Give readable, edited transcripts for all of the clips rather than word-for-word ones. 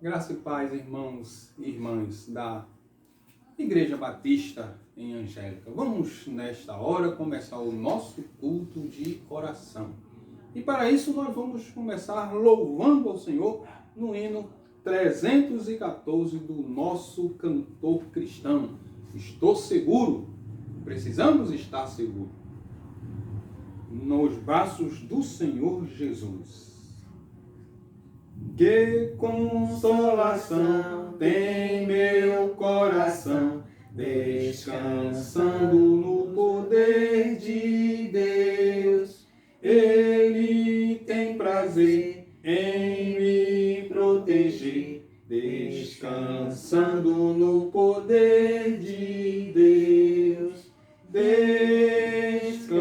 Graça e paz, irmãos e irmãs da Igreja Batista em Angélica. Vamos, nesta hora, começar o nosso culto de oração. E para isso nós vamos começar louvando ao Senhor no hino 314 do nosso cantor cristão. Estou seguro, precisamos estar seguros, nos braços do Senhor Jesus. Que consolação tem meu coração, descansando no poder de Deus. Ele tem prazer em me proteger, descansando no poder de Deus. Descansando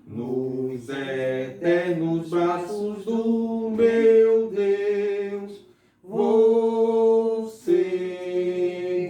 nos eternos braços do meu Deus, vou seguro,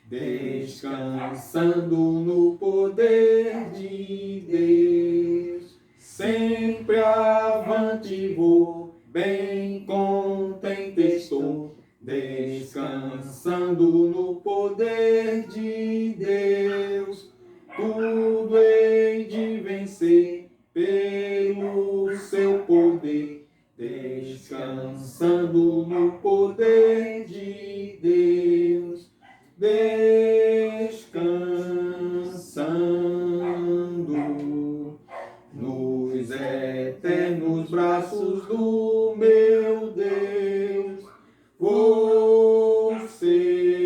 descansando no poder de Deus. Sempre avante vou, bem contente estou, descansando no poder de Deus. Tudo hei de vencer pelo seu poder, descansando no poder de Deus, descansando nos eternos braços do meu Deus, vou seguro,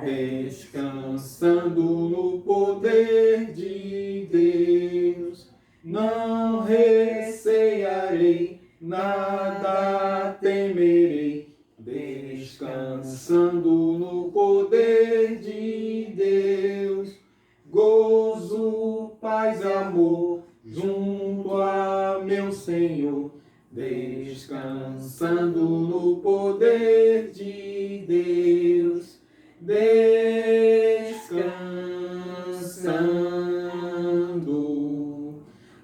descansando no poder de Deus. Não recearei, nada temerei, descansando no poder de Deus. Gozo, paz e amor junto a meu Senhor, descansando no poder de Deus. Descansando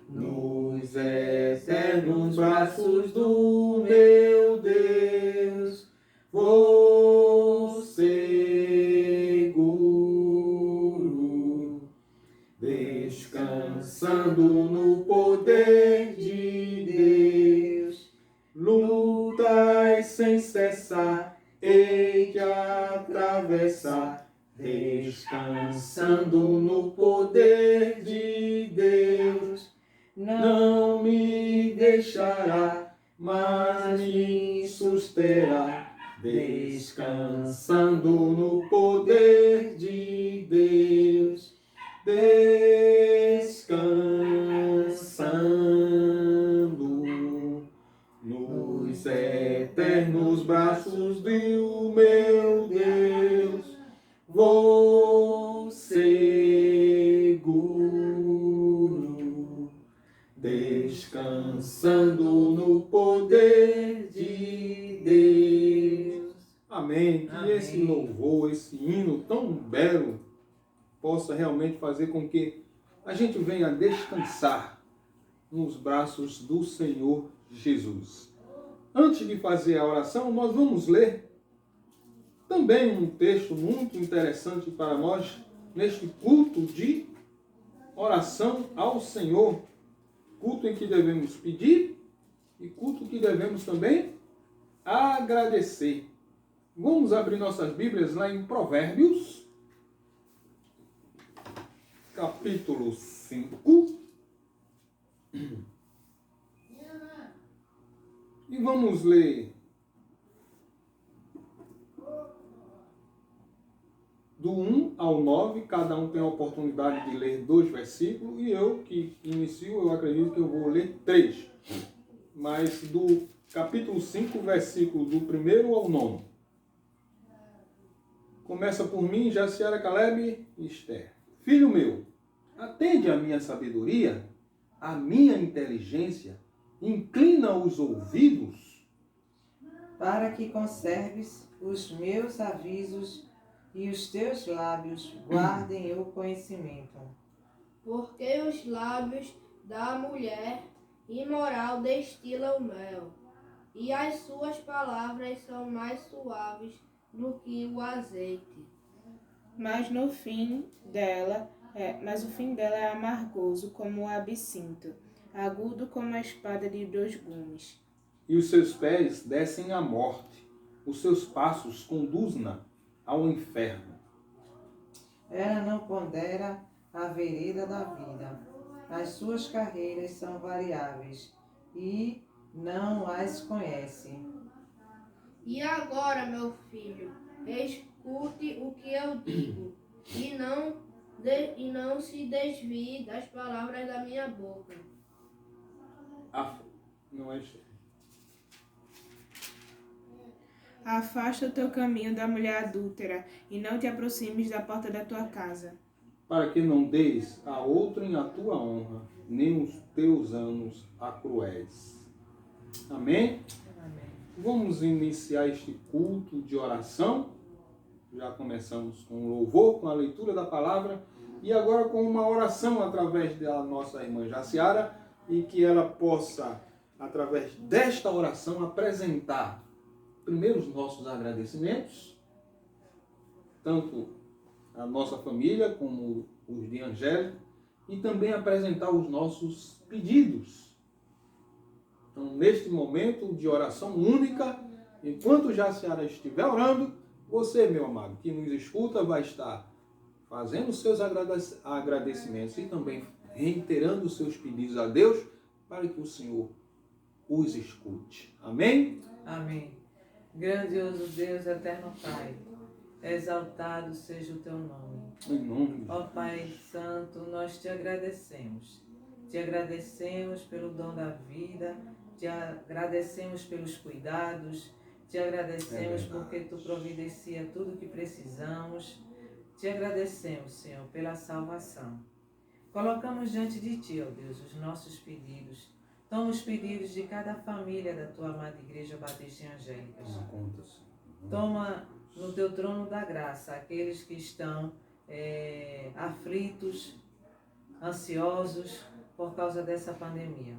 nos eternos braços do meu Deus, vou seguro, descansando no poder de Deus. Lutas sem cessar, hei de atravessar, descansando no poder de Deus. Não me deixará, mas me susterá, descansando no poder de Deus. Descansando nos eternos braços do meu Deus, vou seguro, descansando no poder de Deus. Amém. Que esse louvor, esse hino tão belo, possa realmente fazer com que a gente venha descansar nos braços do Senhor Jesus. Antes de fazer a oração, nós vamos ler também um texto muito interessante para nós neste culto de oração ao Senhor, culto em que devemos pedir e culto que devemos também agradecer. Vamos abrir nossas Bíblias lá em Provérbios, capítulo 5. E vamos ler do 1 ao 9, cada um tem a oportunidade de ler 2 versículos, e eu que inicio, eu acredito que eu vou ler 3. Mas do capítulo 5, versículo do 1º ao 9. Começa por mim, Jaciara, Caleb e Esther. Filho meu, atende à minha sabedoria, à minha inteligência, inclina os ouvidos, para que conserves os meus avisos e os teus lábios guardem o conhecimento. porque os lábios da mulher imoral destilam mel, e as suas palavras são mais suaves do que o azeite. Mas o fim dela é amargoso como o absinto, agudo como a espada de 2 gumes. E os seus pés descem à morte, os seus passos conduzem-na ao inferno. Ela não pondera a vereda da vida. As suas carreiras são variáveis e não as conhece. E agora, meu filho, escute o que eu digo, e não se desvie das palavras da minha boca. Não é isso. Afasta o teu caminho da mulher adúltera, e não te aproximes da porta da tua casa. Para que não deis a outrem a tua honra, nem os teus anos a cruéis. Amém? Amém. Vamos iniciar este culto de oração. Já começamos com o louvor, com a leitura da palavra, e agora com uma oração através da nossa irmã Jaciara, e que ela possa, através desta oração, apresentar primeiro os nossos agradecimentos, tanto a nossa família como os de Angélica, e também apresentar os nossos pedidos. Então, neste momento de oração única, enquanto Jaciara estiver orando, você, meu amado, que nos escuta, vai estar fazendo os seus agradecimentos e também reiterando os seus pedidos a Deus para que o Senhor os escute. Amém? Amém. Grandioso Deus, eterno Pai, exaltado seja o teu nome. Em nome de Ó Pai Santo, nós te agradecemos. Te agradecemos pelo dom da vida, te agradecemos pelos cuidados, te agradecemos porque tu providencia tudo o que precisamos. Te agradecemos, Senhor, pela salvação. Colocamos diante de ti, ó Deus, os nossos pedidos. Toma os pedidos de cada família da tua amada Igreja Batista em Angélicas. Toma no teu trono da graça aqueles que estão aflitos, ansiosos por causa dessa pandemia.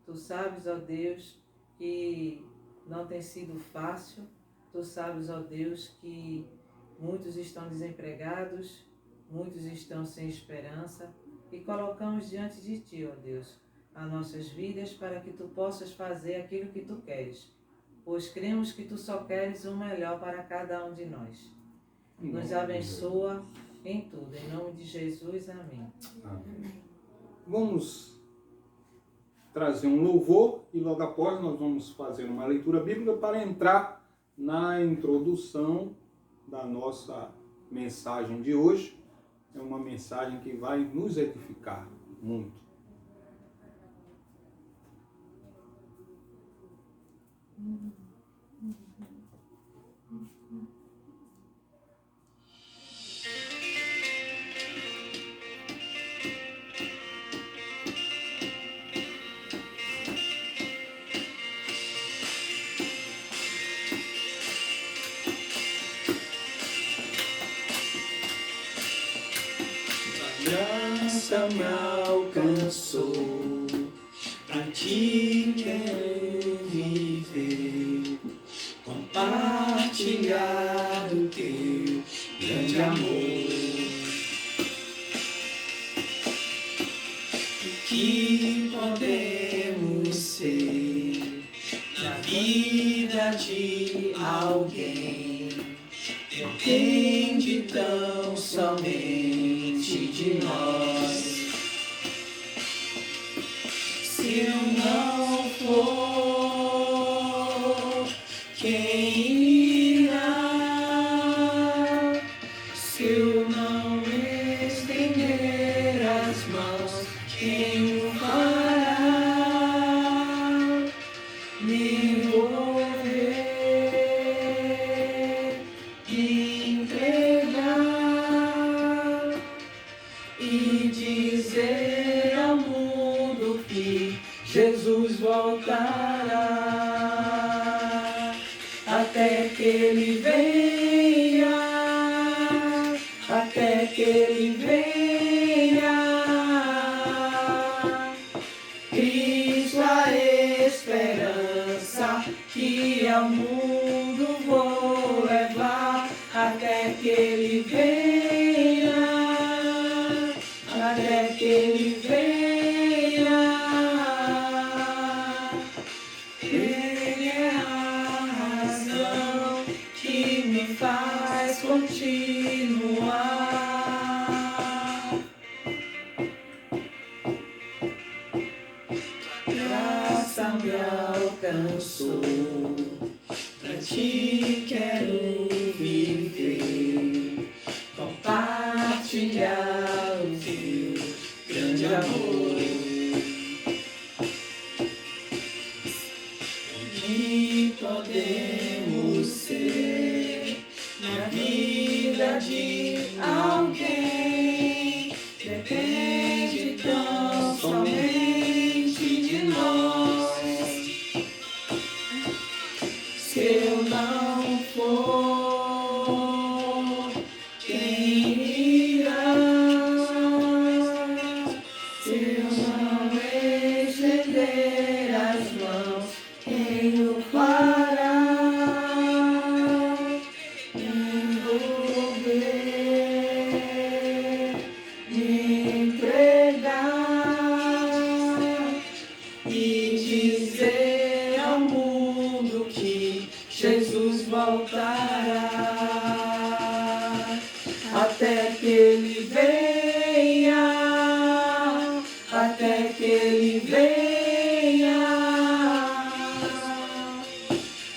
Tu sabes, ó Deus, que não tem sido fácil. Tu sabes, ó Deus, que muitos estão desempregados, muitos estão sem esperança, e colocamos diante de ti, ó Deus, as nossas vidas para que tu possas fazer aquilo que tu queres, pois cremos que tu só queres o melhor para cada um de nós. Nos abençoa em tudo, em nome de Jesus, amém. Amém. Vamos trazer um louvor e logo após nós vamos fazer uma leitura bíblica para entrar na introdução da nossa mensagem de hoje. É uma mensagem que vai nos edificar muito. Graça me alcançou, pra ti quero viver, compartilhar o teu grande amor. O que podemos ser na vida de alguém? Depende tão somente de nós. Se eu não for, quem irá? Se eu não estender as mãos, quem o fará? Me envolver, entregar e dizer ao mundo que Jesus voltará, até que ele venha, até que ele venha. compartilhar o seu grande amor. E podemos ser na vida de alguém, depende tão somente de nós. Se eu não for, quem irá? Se eu não estender as mãos, quem o fará? Me envolver, me entregar e dizer ao mundo que Jesus voltará, até que ele venha, até que ele venha.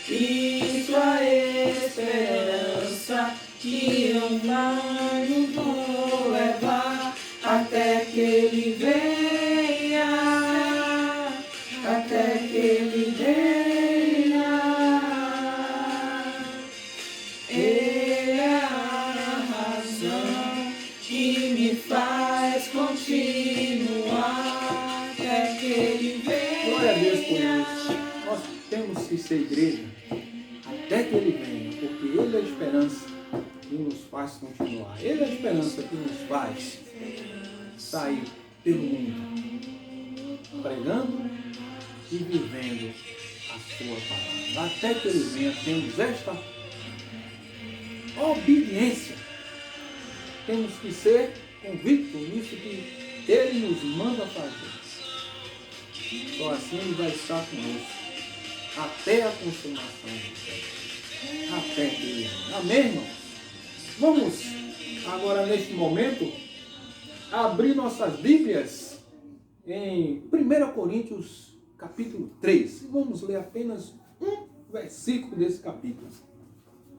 Isso a esperança que eu mais vou levar, até que ele venha, até que ele venha. Ele é a razão que me faz continuar, até que ele venha. Glória a Deus por isso. Nós temos que ser igreja até que ele venha, porque ele é a esperança que nos faz continuar. Ele é a esperança que nos faz sair pelo mundo, pregando e vivendo a sua palavra. Até que ele venha, temos esta obediência. Temos que ser convictos nisso que ele nos manda fazer. Só assim ele vai estar conosco até a consumação do tempo. Até que ele venha. Amém, irmão? Vamos agora, neste momento, abrir nossas Bíblias em 1 Coríntios capítulo 3. E vamos ler apenas um versículo desse capítulo.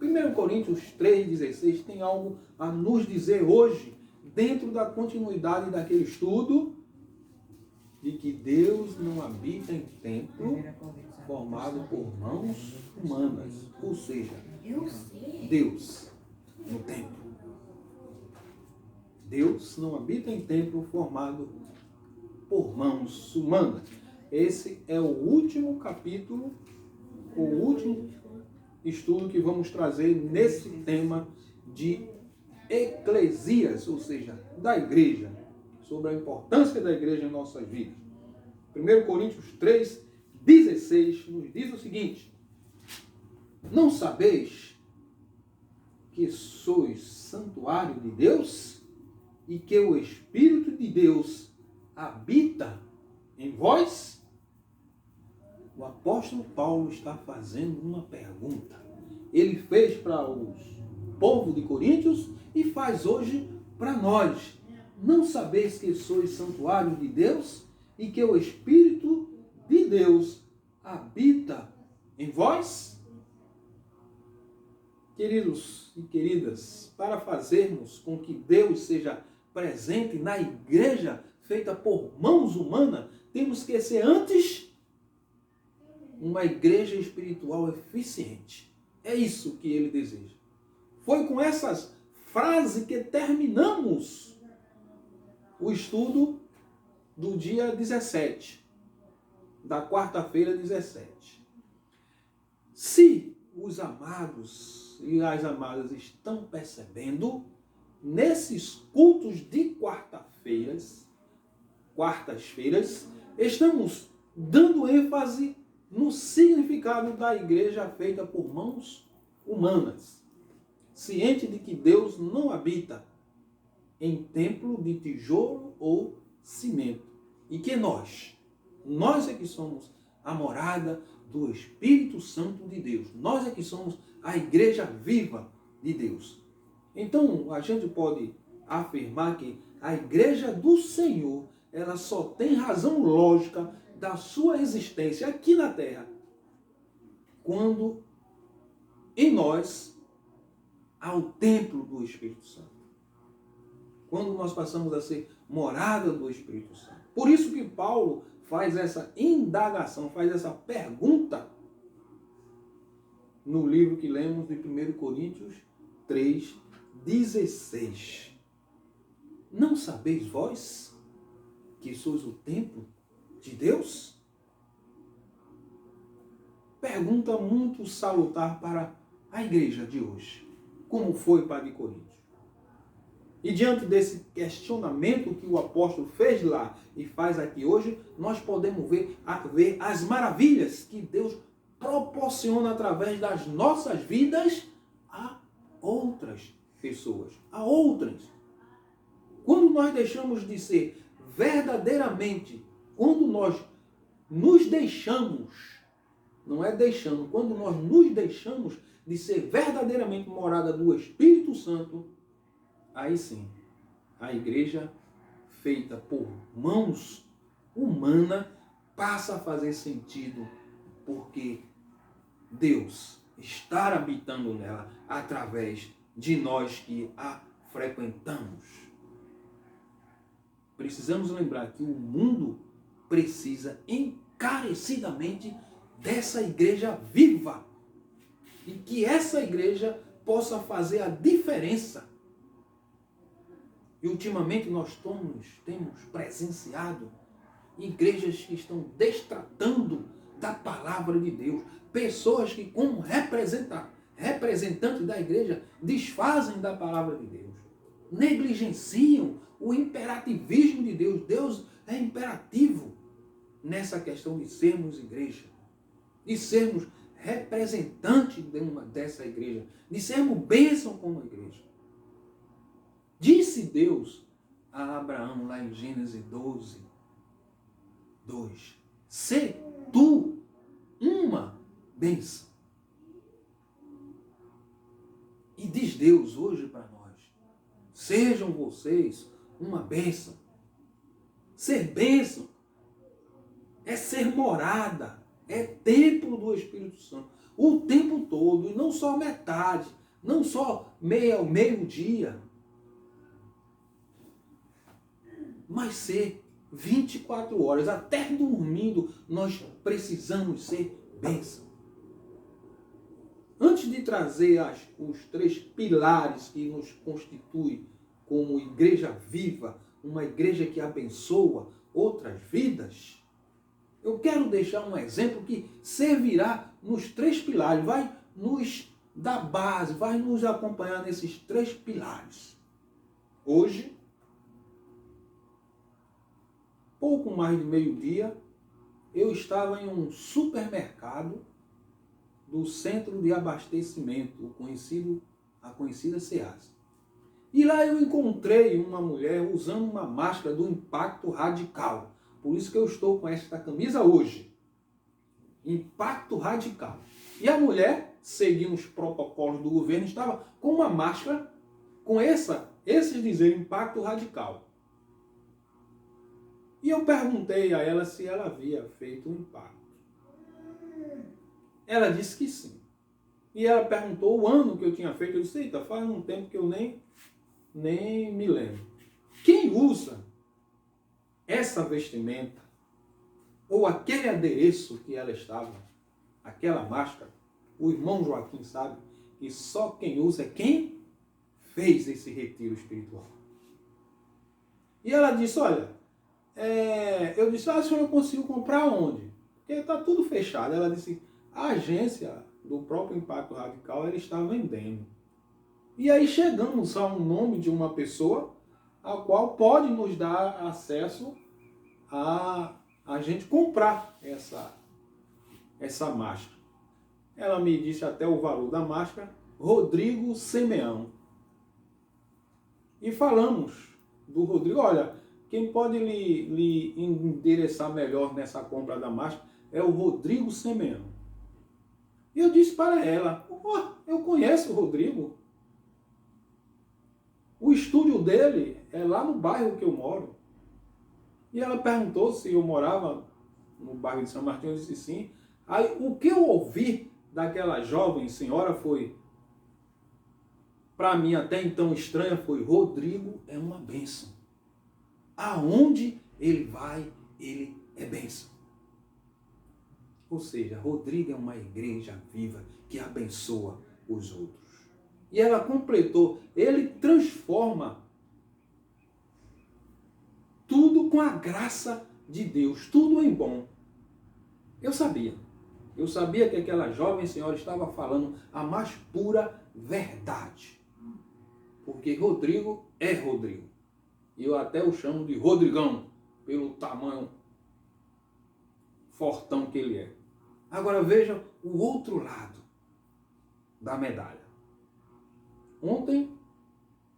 1 Coríntios 3,16 tem algo a nos dizer hoje, dentro da continuidade daquele estudo, de que Deus não habita em templo formado por mãos humanas. Ou seja, Deus no templo. Deus não habita em templo formado por mãos humanas. Esse é o último capítulo, o último estudo que vamos trazer nesse tema de Eclesias, ou seja, da igreja, sobre a importância da igreja em nossas vidas. 1 Coríntios 3,16 nos diz o seguinte: não sabeis que sois santuário de Deus e que o Espírito de Deus habita em vós? O apóstolo Paulo está fazendo uma pergunta. Ele fez para o povo de Coríntios e faz hoje para nós. Não sabeis que sois santuário de Deus e que o Espírito de Deus habita em vós? Queridos e queridas, para fazermos com que Deus seja presente na igreja feita por mãos humanas, temos que ser antes uma igreja espiritual eficiente. É isso que ele deseja. Foi com essas frases que terminamos o estudo do dia 17, da quarta-feira 17. Se os amados e as amadas estão percebendo, nesses cultos de quartas-feiras, estamos dando ênfase no significado da igreja feita por mãos humanas, ciente de que Deus não habita em templo de tijolo ou cimento, e que nós é que somos a morada do Espírito Santo de Deus, nós é que somos a igreja viva de Deus. Então, a gente pode afirmar que a igreja do Senhor, ela só tem razão lógica da sua existência aqui na terra quando em nós há o templo do Espírito Santo. quando nós passamos a ser morada do Espírito Santo. Por isso que Paulo faz essa indagação, faz essa pergunta no livro que lemos de 1 Coríntios 3:16. Não sabeis vós que sois o templo de Deus? Pergunta muito salutar para a igreja de hoje. Como foi para de Coríntios? E diante desse questionamento que o apóstolo fez lá e faz aqui hoje, nós podemos ver as maravilhas que Deus proporciona através das nossas vidas a outras pessoas, a outras. Quando nós deixamos de ser verdadeiramente, quando nós nos deixamos, não é deixando, quando nós nos deixamos de ser verdadeiramente morada do Espírito Santo, aí sim, a igreja feita por mãos humanas passa a fazer sentido, porque Deus está habitando nela através de nós que a frequentamos. Precisamos lembrar que o mundo precisa encarecidamente dessa igreja viva e que essa igreja possa fazer a diferença. E ultimamente nós temos presenciado igrejas que estão destratando da palavra de Deus. Pessoas que, como representantes da igreja, desfazem da palavra de Deus. Negligenciam o imperativismo de Deus. Deus é imperativo nessa questão de sermos igreja. De sermos representantes dessa igreja. De sermos bênção como igreja. Disse Deus a Abraão, lá em Gênesis 12, 2. Sê tu uma bênção. E diz Deus hoje para nós, sejam vocês uma bênção. Ser bênção é ser morada, é templo do Espírito Santo. O tempo todo, e não só metade, não só meio-dia, mas ser 24 horas, até dormindo, nós precisamos ser bênção. Antes de trazer os 3 pilares que nos constituem como igreja viva, uma igreja que abençoa outras vidas, eu quero deixar um exemplo que servirá nos 3 pilares, vai nos dar base, vai nos acompanhar nesses 3 pilares. Hoje, pouco mais de meio-dia, eu estava em um supermercado do centro de abastecimento, a conhecida Ceasa. E lá eu encontrei uma mulher usando uma máscara do Impacto Radical. Por isso que eu estou com esta camisa hoje. Impacto Radical. E a mulher, seguindo os protocolos do governo, estava com uma máscara com esses dizer Impacto Radical. E eu perguntei a ela se ela havia feito um impacto. Ela disse que sim. E ela perguntou o ano que eu tinha feito. Eu disse, eita, faz um tempo que eu nem me lembro. Quem usa essa vestimenta, ou aquele adereço que ela estava, aquela máscara, o irmão Joaquim sabe que só quem usa é quem fez esse retiro espiritual. E ela disse, olha, eu disse, a senhora conseguiu comprar onde? Porque está tudo fechado. Ela disse, a agência do próprio Impacto Radical, ela está vendendo. E aí chegamos a um nome de uma pessoa a qual pode nos dar acesso a gente comprar essa máscara. Ela me disse até o valor da máscara, Rodrigo Simeão. E falamos do Rodrigo, olha, quem pode lhe endereçar melhor nessa compra da máscara é o Rodrigo Simeão. E eu disse para ela, eu conheço o Rodrigo. O estúdio dele é lá no bairro que eu moro. E ela perguntou se eu morava no bairro de São Martinho. Eu disse sim. Aí o que eu ouvi daquela jovem senhora foi, para mim até então estranha foi: Rodrigo é uma bênção. Aonde ele vai, ele é bênção. Ou seja, Rodrigo é uma igreja viva que abençoa os outros. E ela completou, ele transforma tudo com a graça de Deus, tudo em bom. Eu sabia que aquela jovem senhora estava falando a mais pura verdade. Porque Rodrigo é Rodrigo. E eu até o chamo de Rodrigão, pelo tamanho fortão que ele é. Agora veja o outro lado da medalha. Ontem,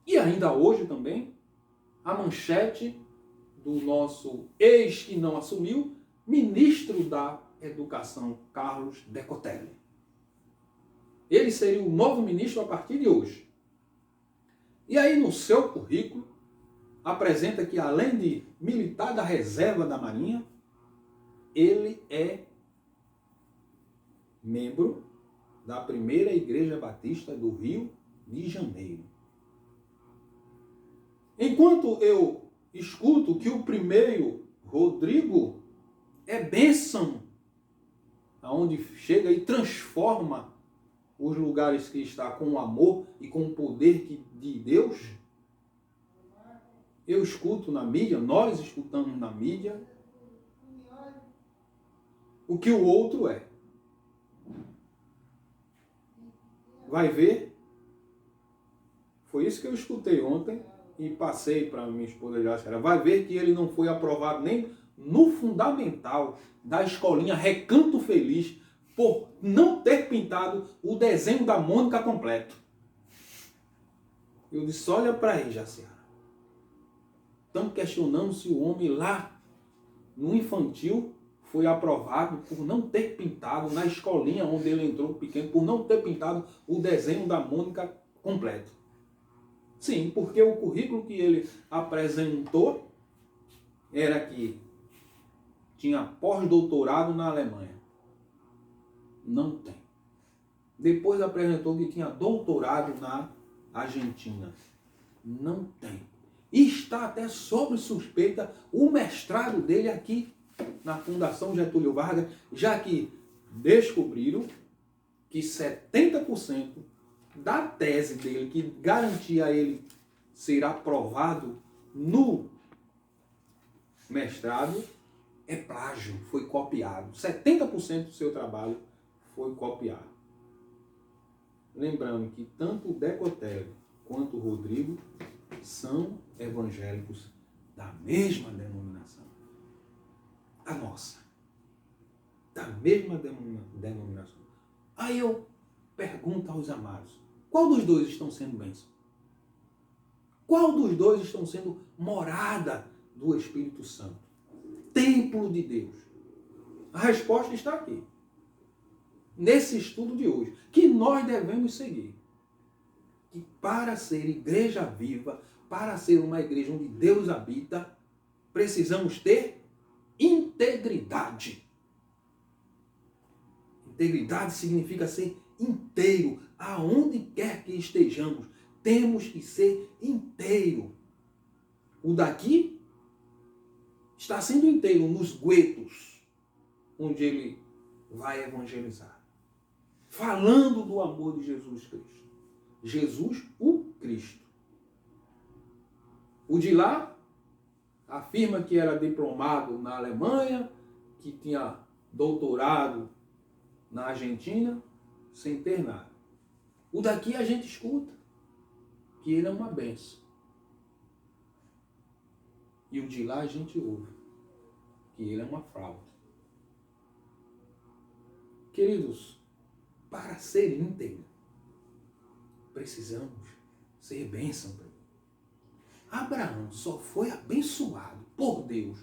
e ainda hoje também, a manchete do nosso ex que não assumiu, ministro da Educação, Carlos Decotelli. Ele seria o novo ministro a partir de hoje. E aí no seu currículo, apresenta que além de militar da reserva da Marinha, ele é membro da primeira Igreja Batista do Rio de Janeiro. Enquanto eu escuto que o primeiro, Rodrigo, é bênção, aonde chega e transforma os lugares que está com o amor e com o poder de Deus, eu escuto na mídia, nós escutamos na mídia, o que o outro é. Vai ver? Foi isso que eu escutei ontem e passei para minha esposa Jássera. Vai ver que ele não foi aprovado nem no fundamental da escolinha Recanto Feliz por não ter pintado o desenho da Mônica completo. Eu disse, olha para aí, Jássera. Estão questionando se o homem lá no infantil foi aprovado por não ter pintado na escolinha onde ele entrou pequeno, por não ter pintado o desenho da Mônica completo. Sim, porque o currículo que ele apresentou era que tinha pós-doutorado na Alemanha. Não tem. Depois apresentou que tinha doutorado na Argentina. Não tem. E está até sob suspeita o mestrado dele aqui na Fundação Getúlio Vargas, já que descobriram que 70% da tese dele, que garantia a ele ser aprovado no mestrado, é plágio, foi copiado. 70% do seu trabalho foi copiado. Lembrando que tanto o Decotelli quanto o Rodrigo são evangélicos da mesma denominação. A nossa. Da mesma denominação. Aí eu pergunto aos amados, qual dos dois estão sendo bênção? Qual dos dois estão sendo morada do Espírito Santo? Templo de Deus. A resposta está aqui. Nesse estudo de hoje, que nós devemos seguir. Que para ser igreja viva, para ser uma igreja onde Deus habita, precisamos ter integridade. Integridade significa ser inteiro. Aonde quer que estejamos, temos que ser inteiro. O daqui está sendo inteiro nos guetos, onde ele vai evangelizar. Falando do amor de Jesus Cristo. Jesus, o Cristo. O de lá afirma que era diplomado na Alemanha, que tinha doutorado na Argentina, sem ter nada. O daqui a gente escuta que ele é uma benção. E o de lá a gente ouve que ele é uma fraude. Queridos, para ser íntegro, precisamos ser bênção para ele. Abraão só foi abençoado por Deus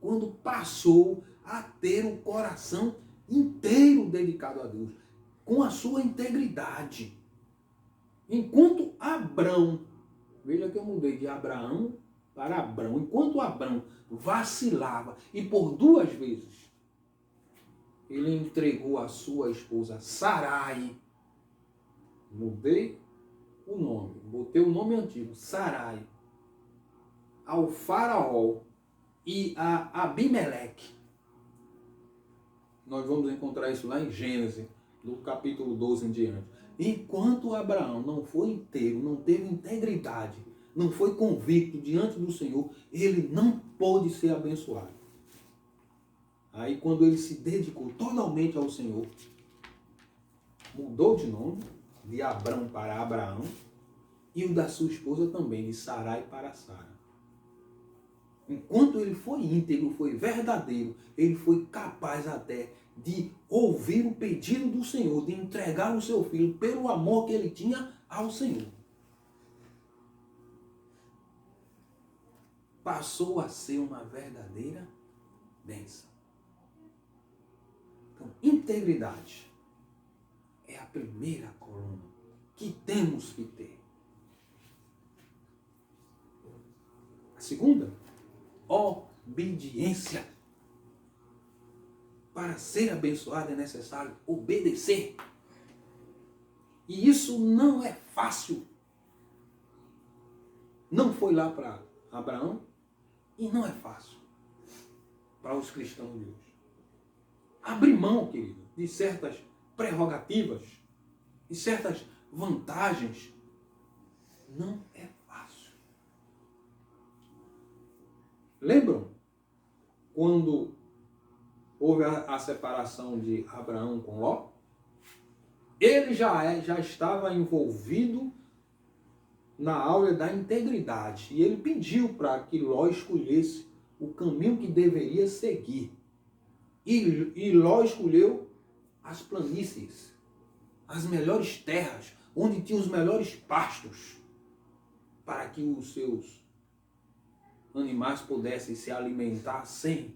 quando passou a ter o coração inteiro dedicado a Deus, com a sua integridade. Enquanto Abrão, veja que eu mudei de Abraão para Abrão, enquanto Abrão vacilava e por 2 vezes ele entregou a sua esposa Sarai, mudei o nome, botei o nome antigo, Sarai, ao faraó e a Abimeleque. Nós vamos encontrar isso lá em Gênesis, do capítulo 12 em diante. Enquanto Abraão não foi inteiro, não teve integridade, não foi convicto diante do Senhor, ele não pôde ser abençoado. Aí quando ele se dedicou totalmente ao Senhor, mudou de nome, de Abrão para Abraão, e o da sua esposa também, de Sarai para Sara. Enquanto ele foi íntegro, foi verdadeiro, ele foi capaz até de ouvir o pedido do Senhor, de entregar o seu filho pelo amor que ele tinha ao Senhor. Passou a ser uma verdadeira bênção. Então, integridade é a primeira coluna que temos que ter. A segunda, obediência. Para ser abençoado é necessário obedecer. E isso não é fácil. Não foi lá para Abraão e não é fácil para os cristãos de hoje. Abrir mão, querido, de certas prerrogativas e certas vantagens não é fácil. Lembram quando houve a separação de Abraão com Ló? Ele já estava envolvido na áurea da integridade. E ele pediu para que Ló escolhesse o caminho que deveria seguir. E Ló escolheu as planícies, as melhores terras, onde tinha os melhores pastos, para que os seus animais pudessem se alimentar sem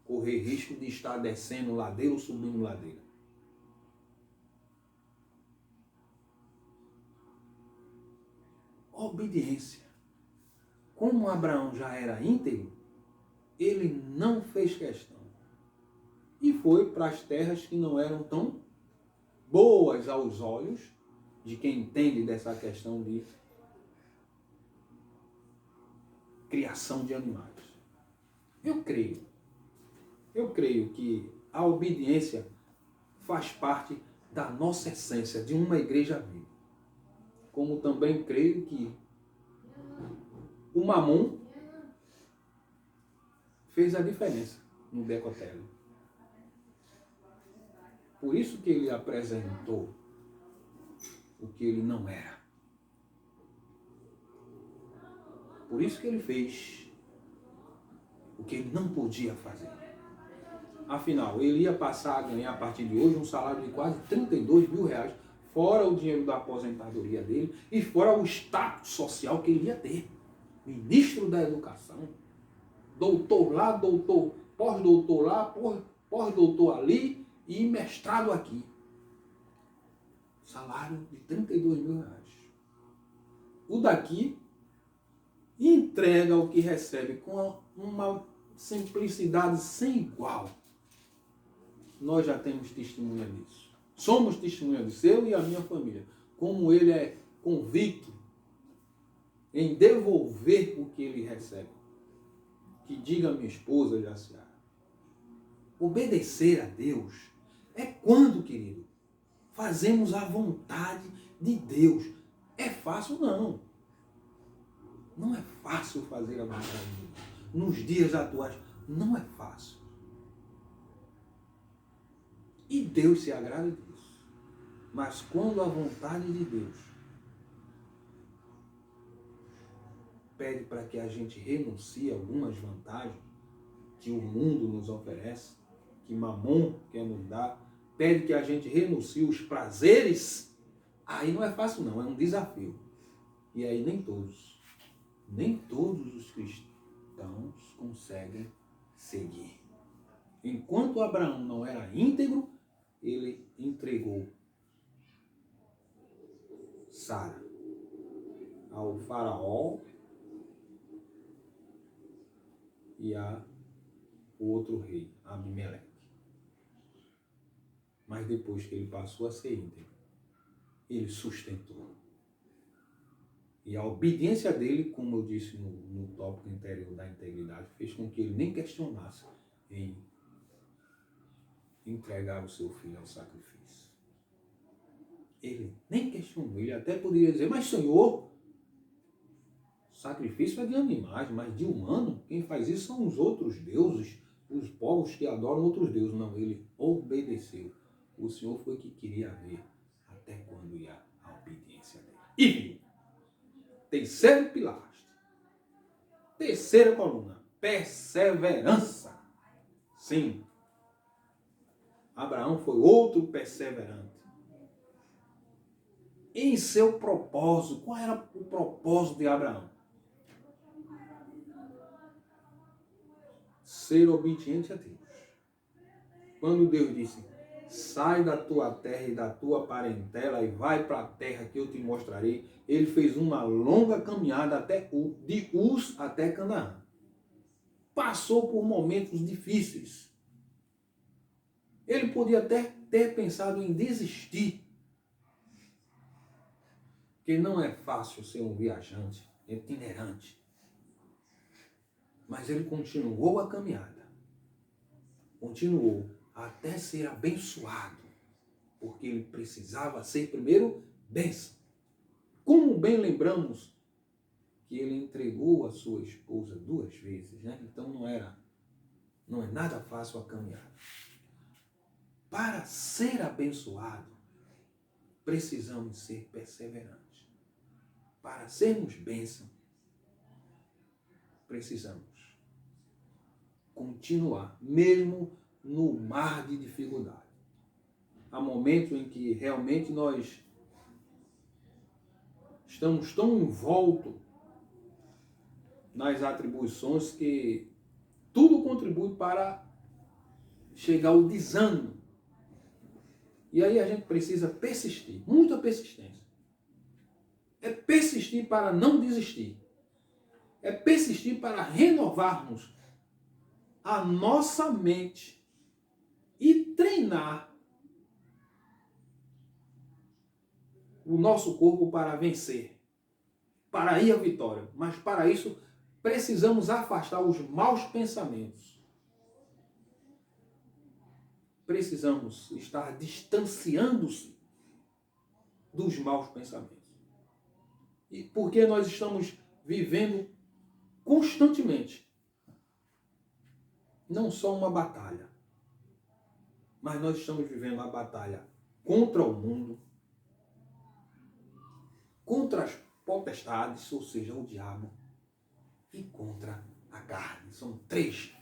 correr risco de estar descendo ladeira ou subindo ladeira. Obediência. Como Abraão já era íntegro, ele não fez questão. E foi para as terras que não eram tão boas aos olhos de quem entende dessa questão de criação de animais. Eu creio que a obediência faz parte da nossa essência, de uma igreja viva. Como também creio que o Mamon fez a diferença no Decotélio. Por isso que ele apresentou o que ele não era. Por isso que ele fez o que ele não podia fazer. Afinal, ele ia passar a ganhar a partir de hoje um salário de quase 32 mil reais, fora o dinheiro da aposentadoria dele e fora o status social que ele ia ter. Ministro da Educação, doutor lá, doutor, pós-doutor lá, pós-doutor ali e mestrado aqui. Salário de 32 mil reais. O daqui entrega o que recebe com uma simplicidade sem igual. Nós já temos testemunha disso. Somos testemunha disso, eu e a minha família. Como ele é convicto em devolver o que ele recebe. Que diga a minha esposa, Jaciara. Obedecer a Deus é quando, querido, fazemos a vontade de Deus. É fácil? Não. Não é fácil fazer a vontade de Deus. Nos dias atuais, não é fácil. E Deus se agrada disso. Mas quando a vontade de Deus pede para que a gente renuncie a algumas vantagens que o mundo nos oferece, que Mamon quer nos dar, pede que a gente renuncie os prazeres, aí não é fácil não, é um desafio. E aí nem todos os cristãos conseguem seguir. Enquanto Abraão não era íntegro, ele entregou Sara ao faraó e ao outro rei, Abimeleque. Mas depois que ele passou a ser íntegro, ele sustentou. E a obediência dele, como eu disse no tópico anterior da integridade, fez com que ele nem questionasse em entregar o seu filho ao sacrifício. Ele nem questionou, ele até poderia dizer, mas Senhor, sacrifício é de animais, mas de humano, quem faz isso são os outros deuses, os povos que adoram outros deuses. Não, ele obedeceu. O Senhor foi que queria ver até quando ia a obediência dele. E viu. Terceiro pilastre. Terceira coluna. Perseverança. Sim. Abraão foi outro perseverante. Em seu propósito. Qual era o propósito de Abraão? Ser obediente a Deus. Quando Deus disse, sai da tua terra e da tua parentela e vai para a terra que eu te mostrarei, ele fez uma longa caminhada de Uz até Canaã. Passou por momentos difíceis. Ele podia até ter pensado em desistir. Porque não é fácil ser um viajante itinerante. Mas ele continuou a caminhada. Continuou até ser abençoado. Porque ele precisava ser primeiro bênção. Como bem lembramos que ele entregou a sua esposa 2 vezes, né? Então não é nada fácil a caminhada. Para ser abençoado, precisamos ser perseverantes. Para sermos bênção, precisamos continuar, mesmo no mar de dificuldade. Há momentos em que realmente nós estamos tão envoltos nas atribuições que tudo contribui para chegar ao desânimo. E aí a gente precisa persistir, muita persistência. É persistir para não desistir. É persistir para renovarmos a nossa mente e treinar o nosso corpo para vencer, para ir à vitória. Mas para isso precisamos afastar os maus pensamentos. Precisamos estar distanciando-se dos maus pensamentos. E porque nós estamos vivendo constantemente não só uma batalha, mas nós estamos vivendo a batalha contra o mundo, contra as potestades, ou seja, o diabo, e contra a carne. São 3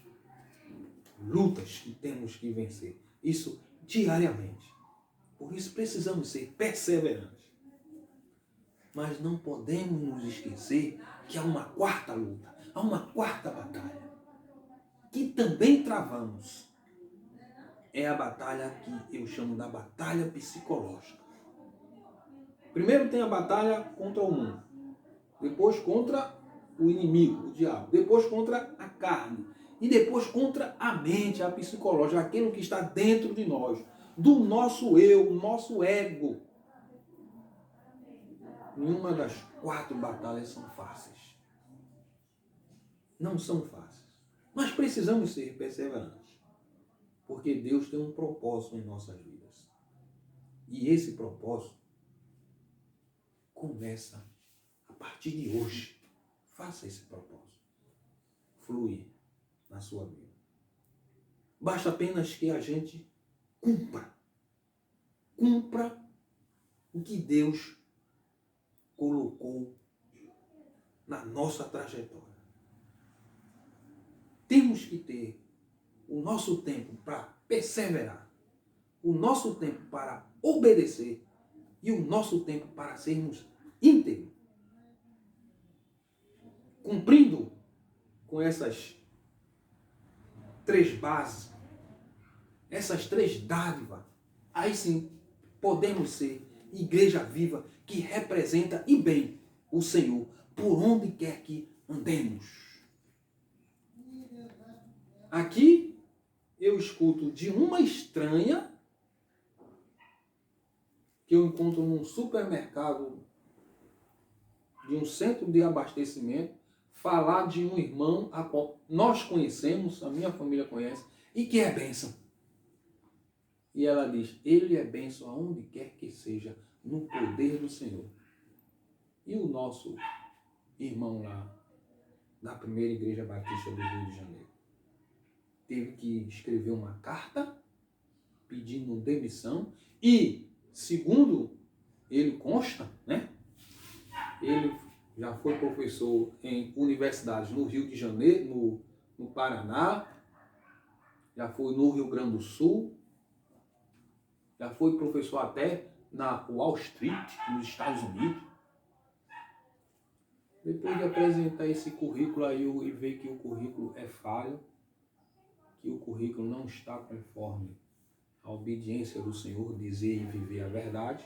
lutas que temos que vencer. Isso diariamente. Por isso precisamos ser perseverantes. Mas não podemos nos esquecer que há uma 4ª luta, há uma 4ª batalha, que também travamos. É a batalha que eu chamo da batalha psicológica. Primeiro tem a batalha contra o mundo, depois contra o inimigo, o diabo, depois contra a carne, e depois contra a mente, a psicológica, aquilo que está dentro de nós, do nosso eu, nosso ego. Nenhuma das 4 batalhas são fáceis. Não são fáceis. Mas precisamos ser perseverantes. Porque Deus tem um propósito em nossas vidas. E esse propósito começa a partir de hoje. Faça esse propósito fluir na sua vida. Basta apenas que a gente cumpra o que Deus colocou na nossa trajetória. Temos que ter o nosso tempo para perseverar, o nosso tempo para obedecer e o nosso tempo para sermos íntegros. Cumprindo com essas 3 bases, essas 3 dádivas, aí sim podemos ser igreja viva que representa e bem o Senhor por onde quer que andemos. Aqui eu escuto de uma estranha que eu encontro num supermercado de um centro de abastecimento, falar de um irmão a qual nós conhecemos, a minha família conhece, e que é bênção. E ela diz, ele é bênção aonde quer que seja, no poder do Senhor. E o nosso irmão lá, da primeira igreja batista do Rio de Janeiro, teve que escrever uma carta pedindo demissão e, segundo ele consta, né? Ele já foi professor em universidades no Rio de Janeiro, no Paraná, já foi no Rio Grande do Sul, já foi professor até na Wall Street, nos Estados Unidos. Depois de apresentar esse currículo aí e ver que o currículo é falho, que o currículo não está conforme a obediência do Senhor, dizer e viver a verdade,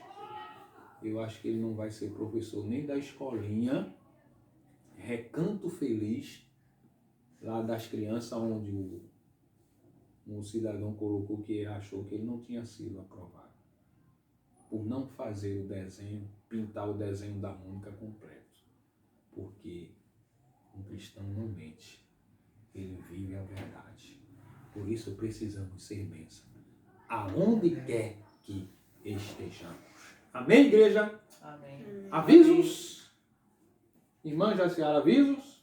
eu acho que ele não vai ser professor nem da escolinha Recanto Feliz, lá das crianças, onde um cidadão colocou que achou que ele não tinha sido aprovado por não fazer o desenho, pintar o desenho da Mônica completo. Porque um cristão não mente, ele vive a verdade. Por isso precisamos ser bênção, aonde quer que estejamos. Amém, igreja? Amém. Avisos? Irmã Jaciara, avisos?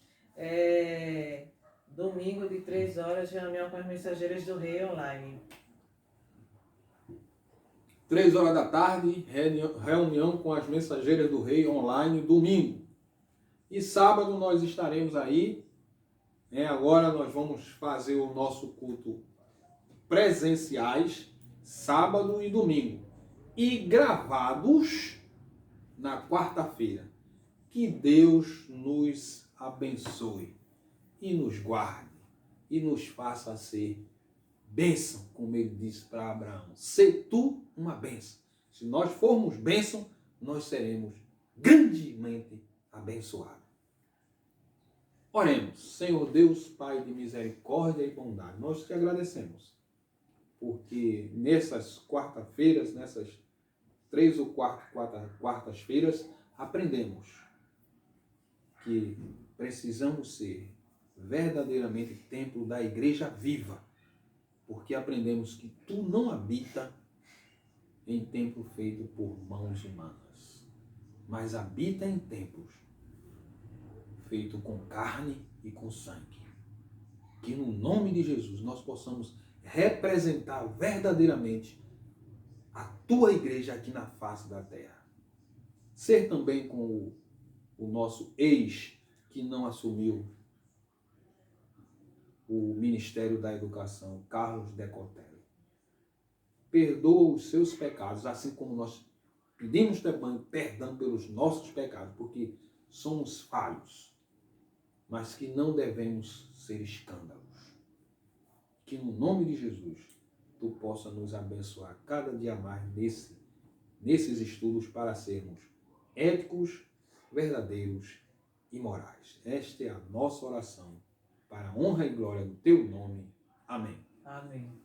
Domingo de 3 horas, reunião com as mensageiras do Rei online. 3 horas da tarde, reunião com as mensageiras do Rei online, domingo. E sábado nós estaremos aí. Agora nós vamos fazer o nosso culto presenciais, sábado e domingo. E gravados na quarta-feira. Que Deus nos abençoe e nos guarde e nos faça ser bênção, como ele disse para Abraão. Sê tu uma bênção. Se nós formos bênção, nós seremos grandemente abençoados. Oremos. Senhor Deus, Pai de misericórdia e bondade, nós te agradecemos, porque nessas quarta-feiras, nessas 3 ou 4 quartas-feiras, aprendemos que precisamos ser verdadeiramente templo da igreja viva, porque aprendemos que tu não habita em templo feito por mãos humanas, mas habita em templos feito com carne e com sangue. Que no nome de Jesus nós possamos representar verdadeiramente a tua igreja aqui na face da terra. Ser também com o nosso ex que não assumiu o Ministério da Educação, Carlos Decotelli. Perdoa os seus pecados, assim como nós pedimos também perdão pelos nossos pecados, porque somos falhos, mas que não devemos ser escândalos. Que no nome de Jesus tu possa nos abençoar cada dia mais nesses estudos para sermos éticos, verdadeiros e morais. Esta é a nossa oração, para a honra e glória do teu nome. Amém. Amém.